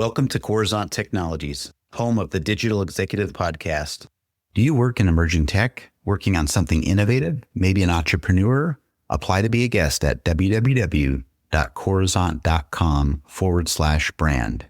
Welcome to Coruzant Technologies, home of the Digital Executive Podcast. Do you work in emerging tech, working on something innovative, maybe an entrepreneur? Apply to be a guest at www.coruzant.com/brand.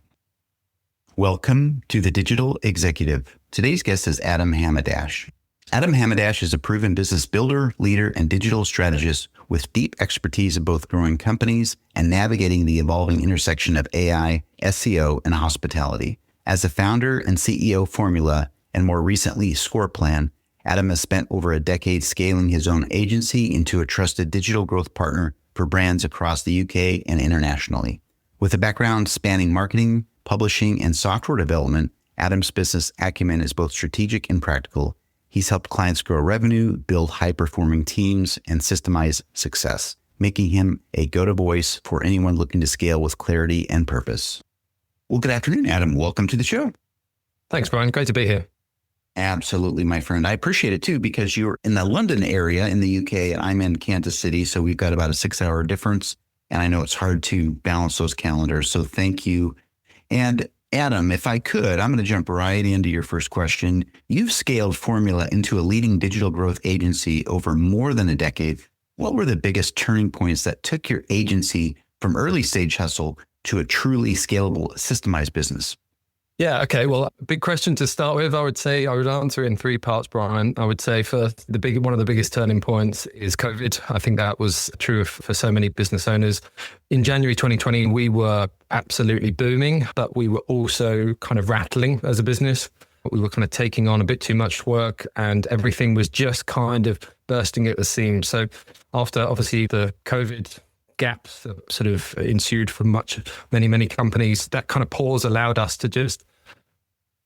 Welcome to the Digital Executive. Today's guest is Adam Hamadache. Adam Hamadache is a proven business builder, leader, and digital strategist with deep expertise in both growing companies and navigating the evolving intersection of AI, SEO, and hospitality. As a founder and CEO of Formula, and more recently ScorePlan, Adam has spent over a decade scaling his own agency into a trusted digital growth partner for brands across the UK and internationally. With a background spanning marketing, publishing, and software development, Adam's business acumen is both strategic and practical. He's helped clients grow revenue, build high-performing teams, and systemize success, making him a go-to voice for anyone looking to scale with clarity and purpose. Well, good afternoon, Adam. Welcome to the show. Thanks, Brian. Great to be here. Absolutely, my friend. I appreciate it too, because you're in the London area in the UK and I'm in Kansas City. So we've got about a 6-hour difference. And I know it's hard to balance those calendars. So thank you. And Adam, if I could, I'm going to jump right into your first question. You've scaled Formula into a leading digital growth agency over more than a decade. What were the biggest turning points that took your agency from early stage hustle to a truly scalable, systemized business? Yeah, okay. Well, big question to start with. I would say I would answer in 3 parts, Brian. I would say first, one of the biggest turning points is COVID. I think that was true for so many business owners. In January 2020, we were absolutely booming, but we were also kind of rattling as a business. We were kind of taking on a bit too much work and everything was just kind of bursting at the seams. So after obviously the COVID gaps that sort of ensued for many companies, that kind of pause allowed us to just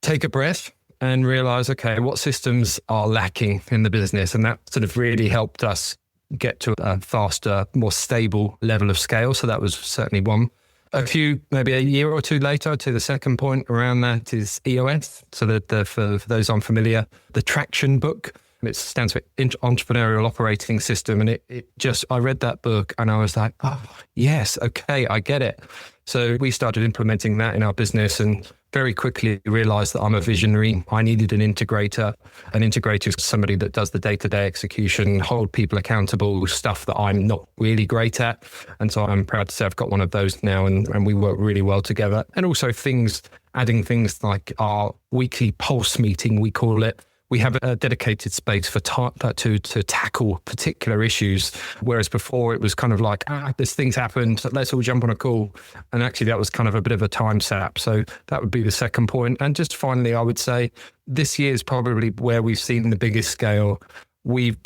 take a breath and realize, okay, what systems are lacking in the business? And that sort of really helped us get to a faster, more stable level of scale. So that was certainly one. Maybe a year or two later, to the second point around that is EOS. So for those unfamiliar, the Traction book. It stands for Entrepreneurial Operating System. And I read that book and I was like, oh, yes, okay, I get it. So we started implementing that in our business and very quickly realized that I'm a visionary. I needed an integrator. An integrator is somebody that does the day-to-day execution, hold people accountable, stuff that I'm not really great at. And so I'm proud to say I've got one of those now and we work really well together. And also adding things like our weekly pulse meeting, we call it. We have a dedicated space to tackle particular issues, whereas before it was kind of like, this thing's happened, so let's all jump on a call. And actually that was kind of a bit of a time sap. So that would be the second point. And just finally, I would say this year is probably where we've seen the biggest scale. We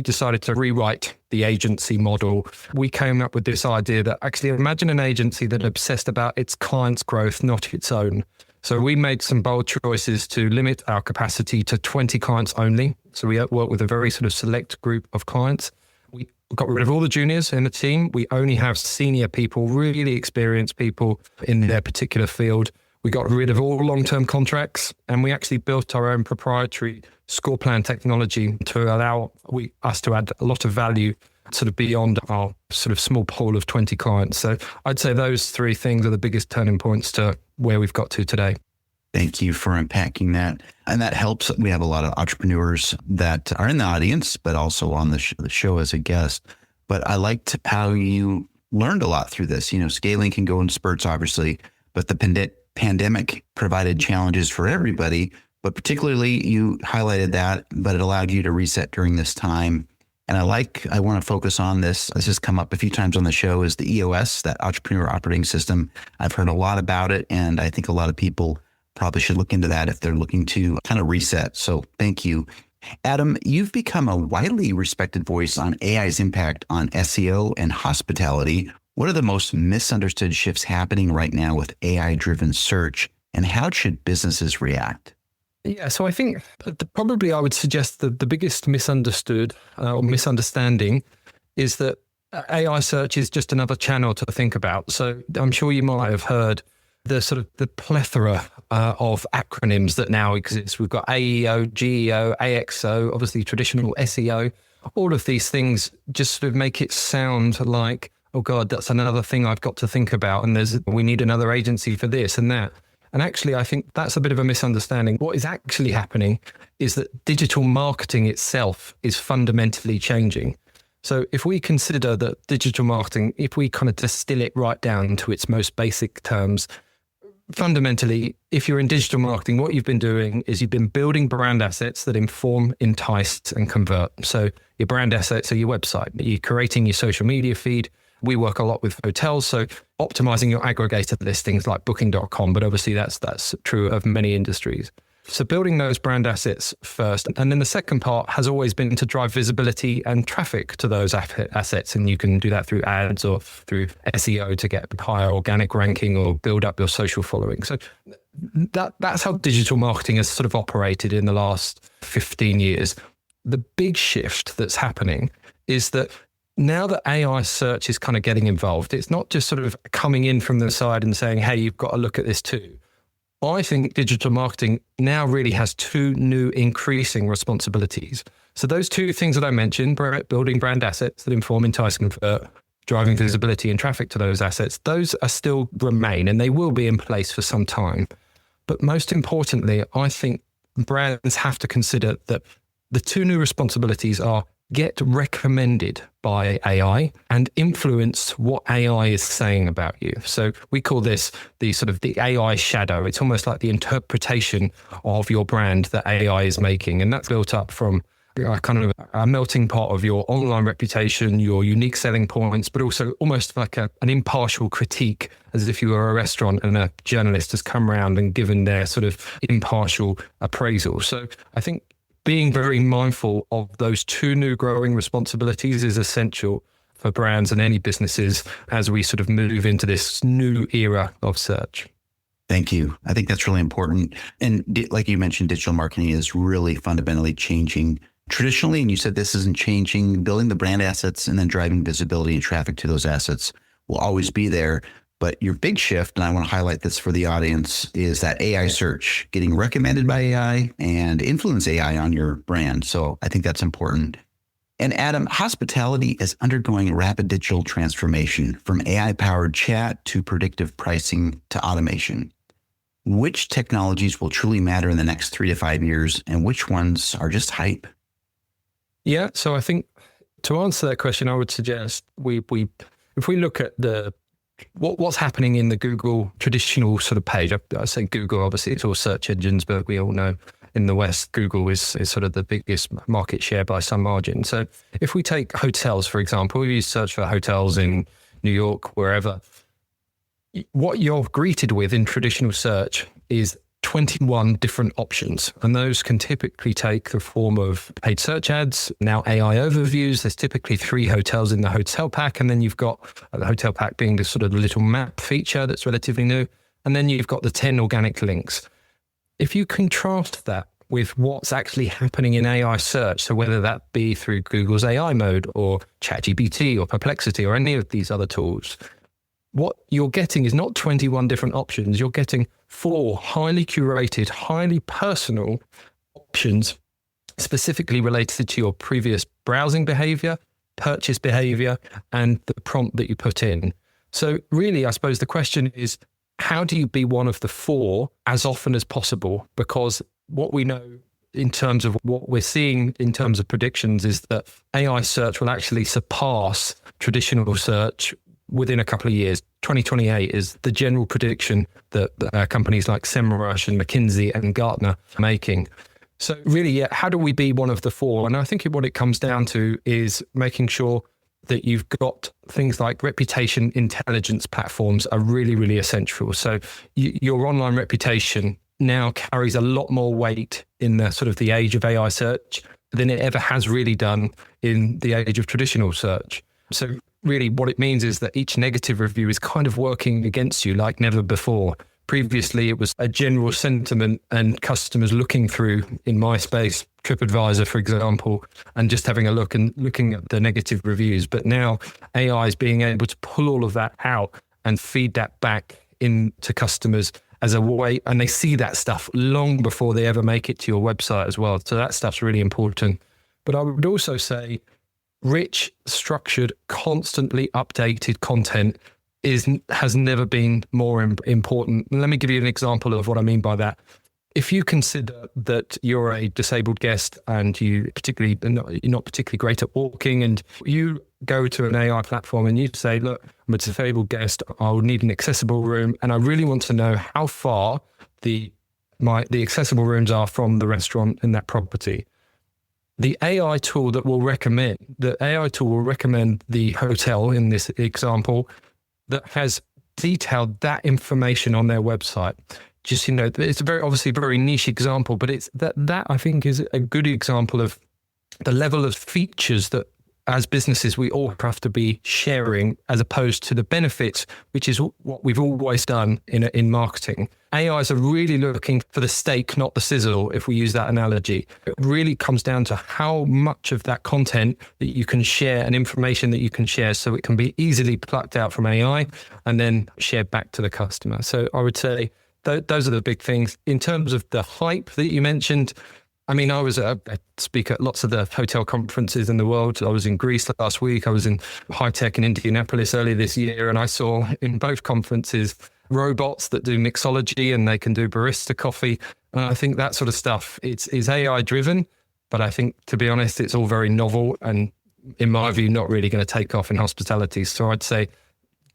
decided to rewrite the agency model. We came up with this idea that actually imagine an agency that obsessed about its clients' growth, not its own. So we made some bold choices to limit our capacity to 20 clients only. So we work with a very sort of select group of clients. We got rid of all the juniors in the team. We only have senior people, really experienced people in their particular field. We got rid of all long-term contracts and we actually built our own proprietary ScorePlan technology to allow us to add a lot of value sort of beyond our sort of small pool of 20 clients. So I'd say those 3 things are the biggest turning points to where we've got to today. Thank you for unpacking that. And that helps. We have a lot of entrepreneurs that are in the audience, but also on the show as a guest. But I liked how you learned a lot through this. Scaling can go in spurts, obviously, but the pandemic provided challenges for everybody, but particularly you highlighted that, but it allowed you to reset during this time. And I want to focus on this. This has come up a few times on the show, is the EOS, that Entrepreneur Operating System. I've heard a lot about it, and I think a lot of people probably should look into that if they're looking to kind of reset. So thank you. Adam, you've become a widely respected voice on AI's impact on SEO and hospitality. What are the most misunderstood shifts happening right now with AI-driven search, and how should businesses react? Yeah, so I think probably I would suggest that the biggest misunderstood or misunderstanding is that AI search is just another channel to think about. So I'm sure you might have heard the plethora of acronyms that now exist. We've got AEO, GEO, AXO, obviously traditional SEO. All of these things just sort of make it sound like oh God, that's another thing I've got to think about. And we need another agency for this and that. And actually, I think that's a bit of a misunderstanding. What is actually happening is that digital marketing itself is fundamentally changing. So if we consider that digital marketing, if we kind of distill it right down to its most basic terms, fundamentally, if you're in digital marketing, what you've been doing is you've been building brand assets that inform, entice, and convert. So your brand assets are your website. You're curating your social media feed. We work a lot with hotels, so optimizing your aggregated listings like booking.com, but obviously that's true of many industries. So building those brand assets first. And then the second part has always been to drive visibility and traffic to those assets. And you can do that through ads or through SEO to get higher organic ranking or build up your social following. So that's how digital marketing has sort of operated in the last 15 years. The big shift that's happening is that now that AI search is kind of getting involved, it's not just sort of coming in from the side and saying, hey, you've got to look at this too. I think digital marketing now really has two new increasing responsibilities. So those two things that I mentioned, building brand assets that inform, entice, convert, driving visibility and traffic to those assets, those are still remain and they will be in place for some time. But most importantly, I think brands have to consider that the two new responsibilities are get recommended by AI and influence what AI is saying about you. So we call this the AI shadow. It's almost like the interpretation of your brand that AI is making. And that's built up from kind of a melting pot of your online reputation, your unique selling points, but also almost like an impartial critique, as if you were a restaurant and a journalist has come around and given their sort of impartial appraisal. So I think being very mindful of those two new growing responsibilities is essential for brands and any businesses as we sort of move into this new era of search. Thank you. I think that's really important. And like you mentioned, digital marketing is really fundamentally changing. Traditionally, and you said this isn't changing, building the brand assets and then driving visibility and traffic to those assets will always be there. But your big shift, and I want to highlight this for the audience, is that AI search, getting recommended by AI and influence AI on your brand. So I think that's important. And Adam, hospitality is undergoing rapid digital transformation from AI-powered chat to predictive pricing to automation. Which technologies will truly matter in the next 3 to 5 years, and which ones are just hype? Yeah, so I think to answer that question, I would suggest if we look at what's happening in the Google traditional sort of page. I say Google, obviously it's all search engines, but we all know in the West, Google is sort of the biggest market share by some margin. So if we take hotels, for example, you search for hotels in New York, wherever, what you're greeted with in traditional search is 21 different options. And those can typically take the form of paid search ads, now AI overviews. There's typically 3 hotels in the hotel pack. And then you've got the hotel pack being the sort of little map feature that's relatively new. And then you've got the 10 organic links. If you contrast that with what's actually happening in AI search, so whether that be through Google's AI mode or ChatGPT or Perplexity or any of these other tools, what you're getting is not 21 different options. You're getting 4 highly curated, highly personal options specifically related to your previous browsing behavior, purchase behavior, and the prompt that you put in. So really, I suppose the question is, how do you be one of the 4 as often as possible? Because what we know in terms of what we're seeing in terms of predictions is that AI search will actually surpass traditional search within a couple of years. 2028 is the general prediction that companies like Semrush and McKinsey and Gartner are making. So really, yeah, how do we be one of the 4? And I think what it comes down to is making sure that you've got things like reputation intelligence platforms are really, really essential. So your online reputation now carries a lot more weight in the sort of the age of AI search than it ever has really done in the age of traditional search. So really what it means is that each negative review is kind of working against you like never before. Previously, it was a general sentiment and customers looking through, in my space, TripAdvisor, for example, and just having a look and looking at the negative reviews. But now AI is being able to pull all of that out and feed that back into customers as a way, and they see that stuff long before they ever make it to your website as well. So that stuff's really important. But I would also say rich, structured, constantly updated content has never been more important. Let me give you an example of what I mean by that. If you consider that you're a disabled guest and you're not particularly great at walking, and you go to an AI platform and you say, look, I'm a disabled guest, I'll need an accessible room, and I really want to know how far the accessible rooms are from the restaurant in that property. The AI tool will recommend the hotel in this example that has detailed that information on their website. Just, it's obviously a very niche example, but it's that I think is a good example of the level of features that as businesses we all have to be sharing, as opposed to the benefits, which is what we've always done in marketing. AIs are really looking for the steak, not the sizzle, if we use that analogy. It really comes down to how much of that content that you can share and information that you can share, so it can be easily plucked out from AI and then shared back to the customer. So I would say those are the big things. In terms of the hype that you mentioned, I mean, I speak at lots of the hotel conferences in the world. I was in Greece last week. I was in High Tech in Indianapolis earlier this year. And I saw in both conferences robots that do mixology, and they can do barista coffee. And I think that sort of stuff, it's AI driven. But I think, to be honest, it's all very novel and, in my view, not really going to take off in hospitality. So I'd say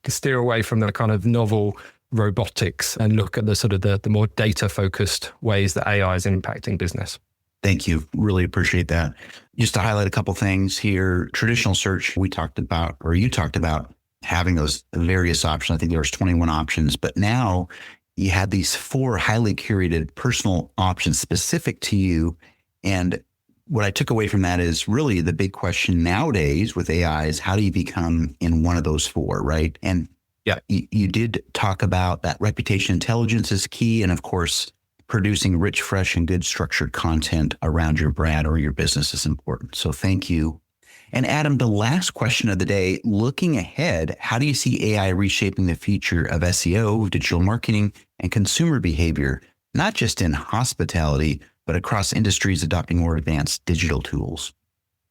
steer away from the kind of novel robotics and look at the sort of the more data focused ways that AI is impacting business. Thank you. Really appreciate that. Just to highlight a couple things here, traditional search, you talked about having those various options. I think there was 21 options, but now you had these 4 highly curated personal options specific to you. And what I took away from that is really the big question nowadays with AI is, how do you become in one of those 4, right? And yeah, you did talk about that reputation intelligence is key. And of course, producing rich, fresh, and good structured content around your brand or your business is important. So thank you. And Adam, the last question of the day, looking ahead, how do you see AI reshaping the future of SEO, digital marketing, and consumer behavior, not just in hospitality, but across industries adopting more advanced digital tools?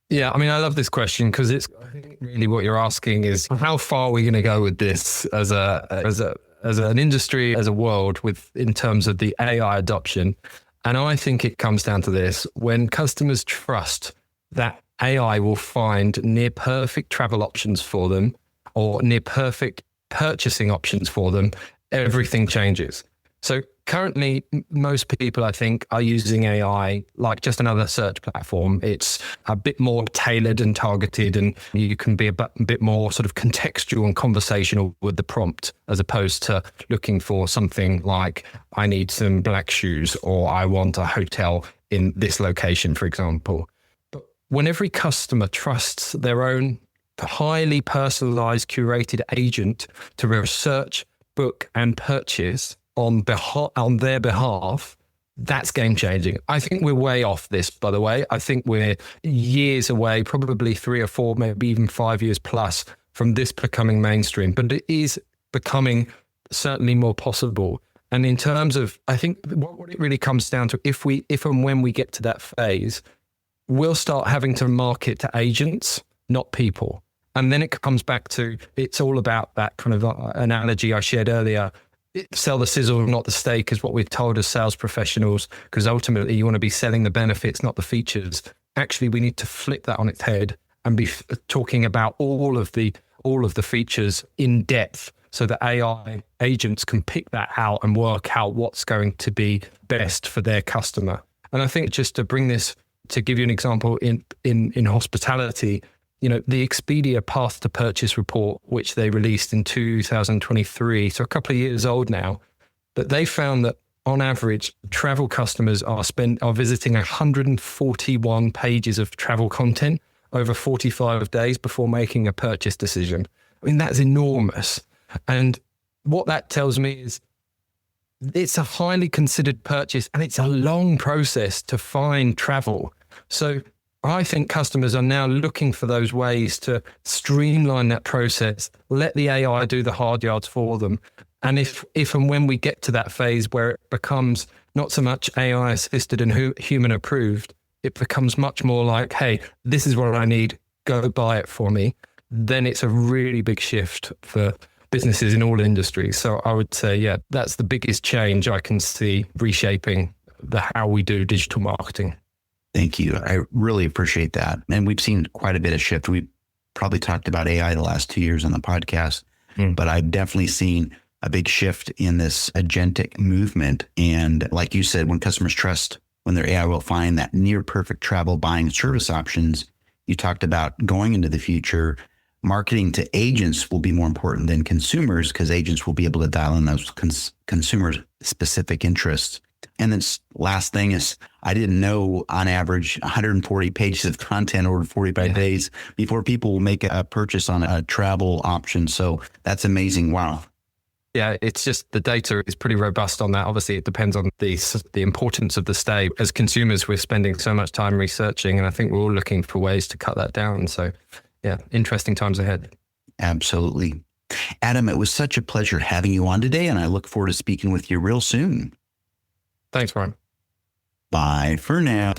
Yeah, I mean, I love this question because I think really what you're asking is, how far are we going to go with this as an industry, as a world, in terms of the AI adoption? And I think it comes down to this: when customers trust that AI will find near perfect travel options for them or near perfect purchasing options for them, everything changes. So currently, most people, I think, are using AI like just another search platform. It's a bit more tailored and targeted, and you can be a bit more sort of contextual and conversational with the prompt, as opposed to looking for something like, I need some black shoes, or I want a hotel in this location, for example. But when every customer trusts their own highly personalized, curated agent to research, book, and purchase on their behalf, that's game changing. I think we're way off this, by the way. I think we're years away, probably 3 or 4, maybe even 5 years plus from this becoming mainstream, but it is becoming certainly more possible. And in terms of, I think what it really comes down to, if and when we get to that phase, we'll start having to market to agents, not people. And then it comes back to, it's all about that kind of analogy I shared earlier. Sell the sizzle, not the steak, is what we're told as sales professionals, because ultimately you want to be selling the benefits, not the features. Actually, we need to flip that on its head and be talking about all of the features in depth, so that AI agents can pick that out and work out what's going to be best for their customer. And I think, just to bring this, to give you an example, in hospitality, the Expedia Path to Purchase report, which they released in 2023, so a couple of years old now, that they found that on average, travel customers are visiting 141 pages of travel content over 45 days before making a purchase decision. I mean, that's enormous. And what that tells me is it's a highly considered purchase, and it's a long process to find travel. So I think customers are now looking for those ways to streamline that process, let the AI do the hard yards for them. And if and when we get to that phase where it becomes not so much AI assisted and human approved, it becomes much more like, hey, this is what I need. go buy it for me, then it's a really big shift for businesses in all industries. So I would say, yeah, that's the biggest change I can see reshaping how we do digital marketing. Thank you. I really appreciate that. And we've seen quite a bit of shift. We probably talked about AI the last 2 years on the podcast, but I've definitely seen a big shift in this agentic movement. And like you said, when customers trust, when their AI will find that near perfect travel, buying, and service options, you talked about going into the future, marketing to agents will be more important than consumers because agents will be able to dial in those consumer specific interests. And then last thing is, I didn't know on average 140 pages of content over 45 days before people will make a purchase on a travel option. So that's amazing. Wow. Yeah, it's just the data is pretty robust on that. Obviously, it depends on the importance of the stay. As consumers, we're spending so much time researching, and I think we're all looking for ways to cut that down. So yeah, interesting times ahead. Absolutely. Adam, it was such a pleasure having you on today, and I look forward to speaking with you real soon. Thanks, Brian. Bye for now.